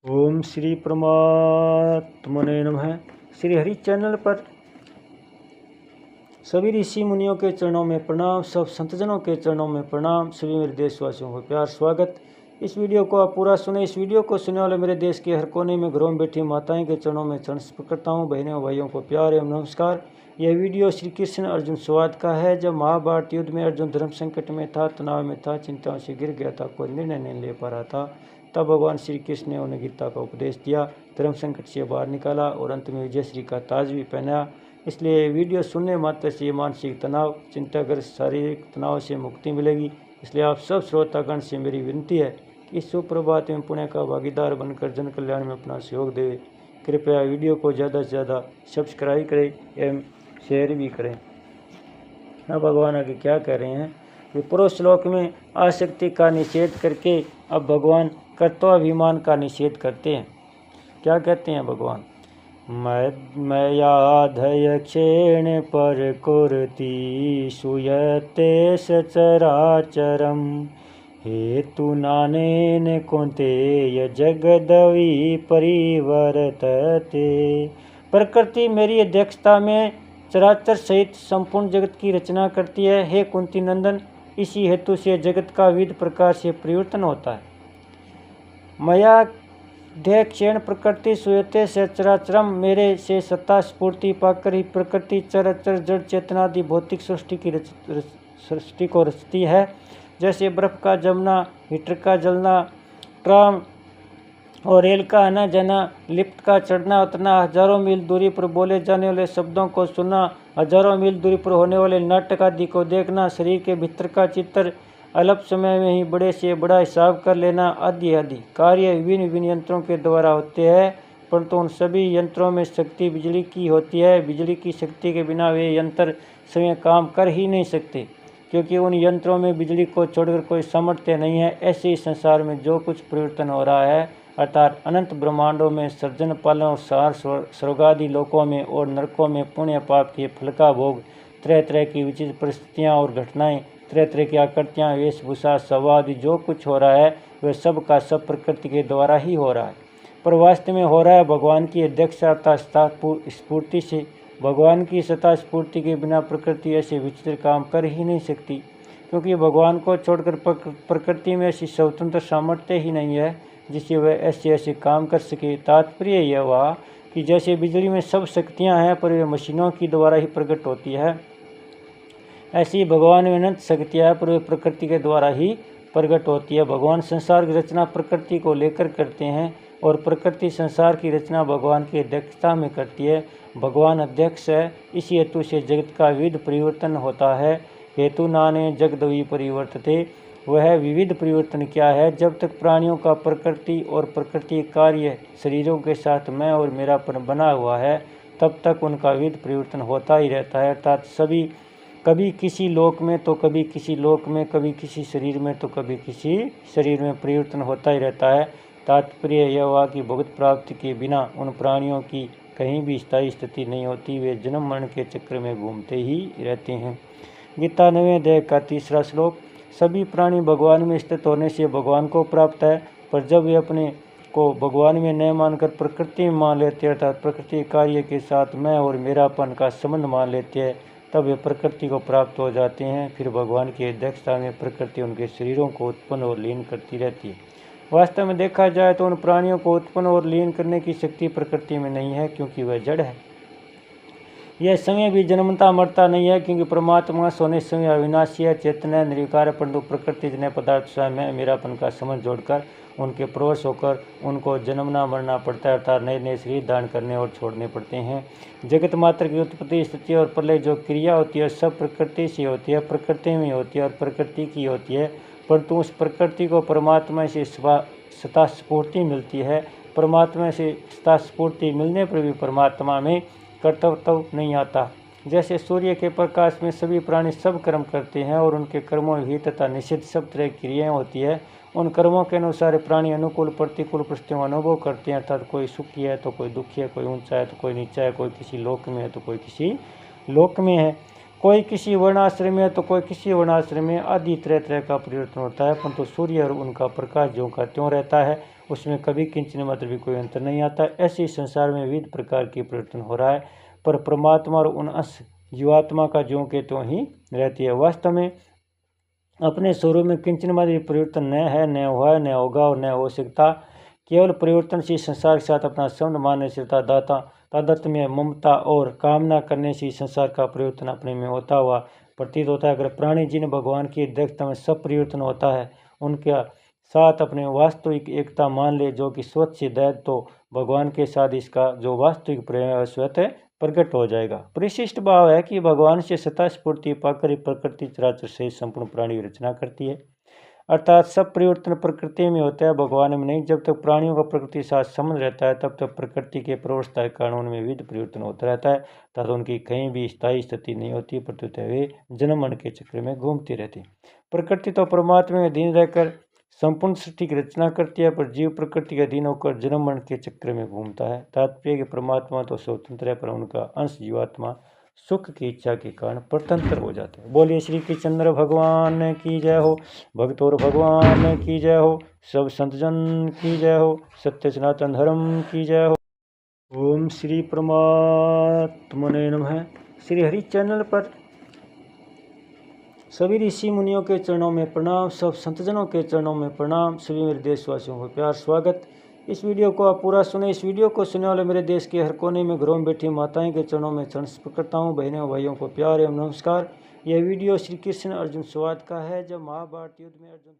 ओम श्री परमात्मने नमः। श्री हरि चैनल पर सभी ऋषि मुनियों के चरणों में प्रणाम, सब संतजनों के चरणों में प्रणाम, सभी मेरे देशवासियों को प्यार स्वागत। इस वीडियो को आप पूरा सुने। इस वीडियो को सुनने वाले मेरे देश के हर कोने में घरों में बैठी माताएं के चरणों में चरण स्पर्श करता हूँ। बहनों भाइयों को प्यार एवं नमस्कार। यह वीडियो श्री कृष्ण अर्जुन संवाद का है। जब महाभारत युद्ध में अर्जुन धर्म संकट में था, तनाव में था, चिंताओं से गिर गया था, कोई निर्णय नहीं ले पा रहा था, तब भगवान श्री कृष्ण ने उन्हें गीता का उपदेश दिया, धर्म संकट से बाहर निकाला और अंत में विजय श्री का ताज भी पहनाया। इसलिए वीडियो सुनने मात्र से मानसिक तनाव, चिंताग्रस्त शारीरिक तनाव से मुक्ति मिलेगी। इसलिए आप सब श्रोतागण से मेरी विनती है कि इस सुप्रभात में पुण्य का भागीदार बनकर जन कल्याण में अपना सहयोग दें। कृपया वीडियो को ज़्यादा से ज़्यादा सब्सक्राइब करें एवं शेयर भी करें। अब भगवान आगे क्या कह रहे हैं कि पूर्व श्लोक में आसक्ति का निषेध करके अब भगवान कर्तव्याभिमान का निषेध करते हैं। क्या कहते हैं भगवान? मयाधयक्षेण परकुर्ति सूयते सचराचरम हेतु नानेन कौन्तेय जगदवि परिवर्तते। प्रकृति मेरी अध्यक्षता में चराचर सहित संपूर्ण जगत की रचना करती है। हे कुंती नंदन, इसी हेतु से जगत का विविध प्रकार से परिवर्तन होता है। मया ध्यक्षेण प्रकृति सूयते से चराचरम, मेरे से सत्ता स्फूर्ति पाकर ही प्रकृति चराचर जड़ चेतनादि भौतिक सृष्टि को रचती है। जैसे बर्फ का जमना, हीटर का जलना, ट्राम और रेल का आना जाना, लिफ्ट का चढ़ना उतरना, हजारों मील दूरी पर बोले जाने वाले शब्दों को सुनना, हजारों मील दूरी पर होने वाले नाटक आदि को देखना, शरीर के भीतर का चित्र अल्प समय में ही बड़े से बड़ा हिसाब कर लेना आदि आदि कार्य विभिन्न विभिन्न यंत्रों के द्वारा होते हैं। परंतु उन सभी यंत्रों में शक्ति बिजली की होती है। बिजली की शक्ति के बिना वे यंत्र स्वयं काम कर ही नहीं सकते, क्योंकि उन यंत्रों में बिजली को छोड़कर कोई सामर्थ्य नहीं है। ऐसे ही संसार में जो कुछ परिवर्तन हो रहा है, अर्थात अनंत ब्रह्मांडों में सर्जन पालन और सार स्वर्गादि लोकों में और नरकों में पुण्य पाप के फल का भोग, तरह तरह की विचित्र परिस्थितियाँ और घटनाएं, तरह तरह की आकृतियाँ, वेशभूषा, संवाद, जो कुछ हो रहा है वह सब का सब प्रकृति के द्वारा ही हो रहा है। पर वास्तव में हो रहा है भगवान की अध्यक्षता स्फूर्ति से। भगवान की सत्ता स्फूर्ति के बिना प्रकृति ऐसे विचित्र काम कर ही नहीं सकती, क्योंकि भगवान को छोड़कर प्रकृति में ऐसी स्वतंत्र सामर्थ्य ही नहीं है जिससे वह ऐसे ऐसे काम कर सके। तात्पर्य यह हुआ कि जैसे बिजली में सब शक्तियाँ हैं पर वे मशीनों की द्वारा ही प्रकट होती है, ऐसी भगवान में अनंत शक्तियाँ हैं पर वे प्रकृति के द्वारा ही प्रकट होती है। भगवान संसार की रचना प्रकृति को लेकर करते हैं और प्रकृति संसार की रचना भगवान की अध्यक्षता में करती है। भगवान अध्यक्ष है, इसी हेतु से जगत का विविध परिवर्तन होता है। हेतु नाने जगदवि परिवर्तते, वह विविध परिवर्तन क्या है? जब तक प्राणियों का प्रकृति और प्रकृति कार्य शरीरों के साथ मैं और मेरापन बना हुआ है, तब तक उनका विविध परिवर्तन होता ही रहता है। अर्थात सभी कभी किसी लोक में तो कभी किसी लोक में, कभी किसी शरीर में तो कभी किसी शरीर में परिवर्तन होता ही रहता है। तात्पर्य यह हुआ कि भगवत प्राप्ति के बिना उन प्राणियों की कहीं भी स्थायी स्थिति नहीं होती, वे जन्म मरण के चक्र में घूमते ही रहते हैं। गीता 9वें अध्याय का 3रा श्लोक। सभी प्राणी भगवान में स्थित होने से भगवान को प्राप्त है, पर जब वे अपने को भगवान में न मानकर प्रकृति में मान लेते हैं, अर्थात प्रकृति कार्य के साथ मैं और मेरापन का संबंध मान लेते हैं, तब वे प्रकृति को प्राप्त हो जाते हैं। फिर भगवान की अध्यक्षता में प्रकृति उनके शरीरों को उत्पन्न और लीन करती रहती है। वास्तव में देखा जाए तो उन प्राणियों को उत्पन्न और लीन करने की शक्ति प्रकृति में नहीं है, क्योंकि वह जड़ है। यह समय भी जन्मता मरता नहीं है, क्योंकि परमात्मा सोने समय अविनाशी है, चेतन है, निर्विकार है, परंतु प्रकृति जन्य पदार्थ स्वयं में मेरापन का समझ जोड़कर उनके प्रवश होकर उनको जन्मना मरना पड़ता है, अर्थात नए नए शरीर धारण करने और छोड़ने पड़ते हैं। जगत मात्र की उत्पत्ति, स्थिति और प्रलय जो क्रिया होती है सब प्रकृति से होती है, प्रकृति में होती है और प्रकृति की होती है। परंतु उस प्रकृति को परमात्मा से सत्ता स्फूर्ति मिलती है। परमात्मा से सत्ता स्फूर्ति मिलने पर भी परमात्मा में कर्तव्य नहीं आता। जैसे सूर्य के प्रकाश में सभी प्राणी सब कर्म करते हैं और उनके कर्मों में हित तथा निषिद्ध सब तरह की क्रियाएँ होती है, उन कर्मों के अनुसार प्राणी अनुकूल प्रतिकूल परिस्थितियों का अनुभव करते हैं। अर्थात कोई सुखी है तो कोई दुखी है, कोई ऊंचा है तो कोई नीचा है, कोई किसी लोक में है तो कोई किसी लोक में है, कोई किसी वर्णाश्रम में तो कोई किसी वर्णाश्रम में आदि तरह तरह का परिवर्तन होता है, परंतु सूर्य और उनका प्रकाश ज्यों का त्यों रहता है। उसमें कभी किंचन मात्र भी कोई अंतर नहीं आता। ऐसे ही संसार में विविध प्रकार के परिवर्तन हो रहा है, पर परमात्मा और उन अंश जीवात्मा का ज्यों के त्यों ही रहती है। वास्तव में अपने स्वरूप में किंचन मात्र भी परिवर्तन न है, न हुआ है, न होगा और न हो सकता। केवल परिवर्तनशील संसार के साथ अपना संबंध मानने से तादात्म्य, ममता और कामना करने से संसार का परिवर्तन अपने में होता हुआ प्रतीत होता है। अगर प्राणी जिन भगवान की अध्यक्षता में सब परिवर्तन होता है उनके साथ अपने वास्तविक एकता मान ले, जो कि स्वच्छ दैत, तो भगवान के साथ इसका जो वास्तविक प्रेम है स्वतः प्रकट हो जाएगा। परिशिष्ट भाव है कि भगवान से सत्ता स्फूर्ति पाकर प्रकृति चराचर से संपूर्ण प्राणी की रचना करती है, अर्थात सब परिवर्तन प्रकृति में होता है, भगवान में नहीं। जब तक प्राणियों का प्रकृति के साथ संबंध रहता है तब तक प्रकृति के प्रवस्था के कारण उनमें विविध परिवर्तन होता रहता है, तथा उनकी कहीं भी स्थायी स्थिति नहीं होती, प्रत्युत वे जन्म मरण के चक्र में घूमती रहती। प्रकृति तो परमात्मा में अधीन रहकर संपूर्ण सृष्टि की रचना करती है, पर जीव प्रकृति के अधीन होकर जन्म मरण के चक्र में घूमता है। तात्पर्य परमात्मा तो स्वतंत्र है, पर उनका अंश जीवात्मा सुख की इच्छा के कारण परतंत्र हो जाते हैं। बोलिए श्री कृष्णचंद्र भगवान की जय हो, भक्त और भगवान की जय हो, सब संतजन की जय हो, सत्य सनातन धर्म की जय हो। ओम श्री परमात्मने नमः। श्री हरि चैनल पर सभी ऋषि मुनियों के चरणों में प्रणाम, सब संतजनों के चरणों में प्रणाम, सभी मेरे देशवासियों को प्यार स्वागत। इस वीडियो को आप पूरा सुने। इस वीडियो को सुनने वाले मेरे देश के हर कोने में घरों में बैठी माताएं के चरणों में चरण स्पर्श करता हूँ। बहनों और भाइयों को प्यार एवं नमस्कार। यह वीडियो श्री कृष्ण अर्जुन संवाद का है, जब महाभारत युद्ध में अर्जुन